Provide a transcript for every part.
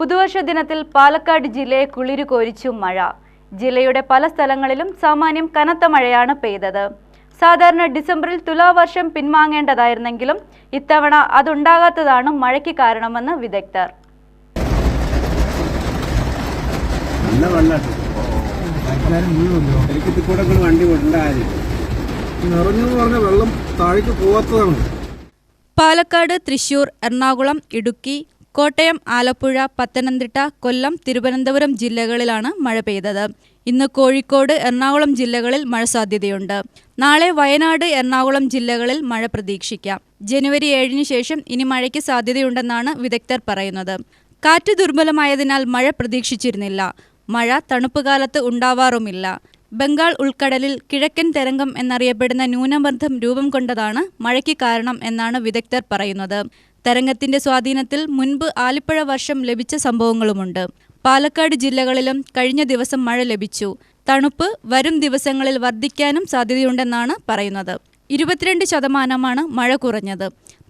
പുതുവർഷ ദിനത്തിൽ പാലക്കാട് ജില്ലയെ കുളിരുകോരിച്ചു മഴ. ജില്ലയുടെ പല സ്ഥലങ്ങളിലും സാമാന്യം കനത്ത മഴയാണ് പെയ്തത്. സാധാരണ ഡിസംബറിൽ തുലാവർഷം പിൻവാങ്ങേണ്ടതായിരുന്നെങ്കിലും ഇത്തവണ അതുണ്ടാകാത്തതാണ് മഴയ്ക്ക് കാരണമെന്ന് വിദഗ്ധർ. പാലക്കാട്, തൃശൂർ, എറണാകുളം, ഇടുക്കി, കോട്ടയം, ആലപ്പുഴ, പത്തനംതിട്ട, കൊല്ലം, തിരുവനന്തപുരം ജില്ലകളിലാണ് മഴ പെയ്തത്. ഇന്ന് കോഴിക്കോട്, എറണാകുളം ജില്ലകളിൽ മഴ സാധ്യതയുണ്ട്. നാളെ വയനാട്, എറണാകുളം ജില്ലകളിൽ മഴ പ്രതീക്ഷിക്കാം. ജനുവരി 7-ന് ശേഷം ഇനി മഴയ്ക്ക് സാധ്യതയുണ്ടെന്നാണ് വിദഗ്ധർ പറയുന്നത്. കാറ്റ് ദുർബലമായതിനാൽ മഴ പ്രതീക്ഷിച്ചിരുന്നില്ല. മഴ തണുപ്പുകാലത്ത് ഉണ്ടാവാറുമില്ല. ബംഗാൾ ഉൾക്കടലിൽ കിഴക്കൻ തരംഗം എന്നറിയപ്പെടുന്ന ന്യൂനമർദ്ദം രൂപം കൊണ്ടതാണ് മഴയ്ക്ക് കാരണം എന്നാണ് വിദഗ്ധർ പറയുന്നത്. തരംഗത്തിന്റെ സ്വാധീനത്തിൽ മുൻപ് ആലിപ്പഴ വർഷം ലഭിച്ച സംഭവങ്ങളുമുണ്ട്. പാലക്കാട് ജില്ലകളിലും കഴിഞ്ഞ ദിവസം മഴ ലഭിച്ചു. തണുപ്പ് വരും ദിവസങ്ങളിൽ വർദ്ധിക്കാനും സാധ്യതയുണ്ടെന്നാണ് പറയുന്നത്. 22% മഴ കുറഞ്ഞത്.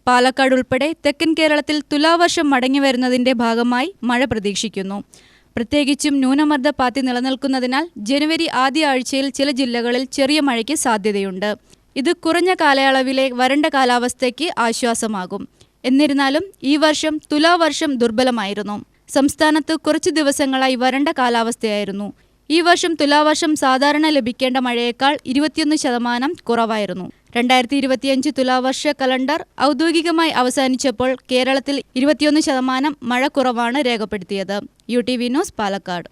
പാലക്കാട് ഉൾപ്പെടെ തെക്കൻ കേരളത്തിൽ തുലാവർഷം മടങ്ങിവരുന്നതിന്റെ ഭാഗമായി മഴ പ്രതീക്ഷിക്കുന്നു. പ്രത്യേകിച്ചും ന്യൂനമർദ്ദ പാത്തി നിലനിൽക്കുന്നതിനാൽ ജനുവരി ആദ്യ ആഴ്ചയിൽ ചില ജില്ലകളിൽ ചെറിയ മഴയ്ക്ക് സാധ്യതയുണ്ട്. ഇത് കുറഞ്ഞ കാലയളവിലെ വരണ്ട കാലാവസ്ഥയ്ക്ക് ആശ്വാസമാകും. എന്നിരുന്നാലും ഈ വർഷം തുലാവർഷം ദുർബലമായിരുന്നു. സംസ്ഥാനത്ത് കുറച്ചു ദിവസങ്ങളായി വരണ്ട കാലാവസ്ഥയായിരുന്നു. ഈ വർഷം തുലാവർഷം സാധാരണ ലഭിക്കേണ്ട മഴയേക്കാൾ 21% കുറവായിരുന്നു. 2025 തുലാവർഷ കലണ്ടർ ഔദ്യോഗികമായി അവസാനിച്ചപ്പോൾ കേരളത്തിൽ 21% മഴ കുറവാണ് രേഖപ്പെടുത്തിയത്. UTV news, Palakkad.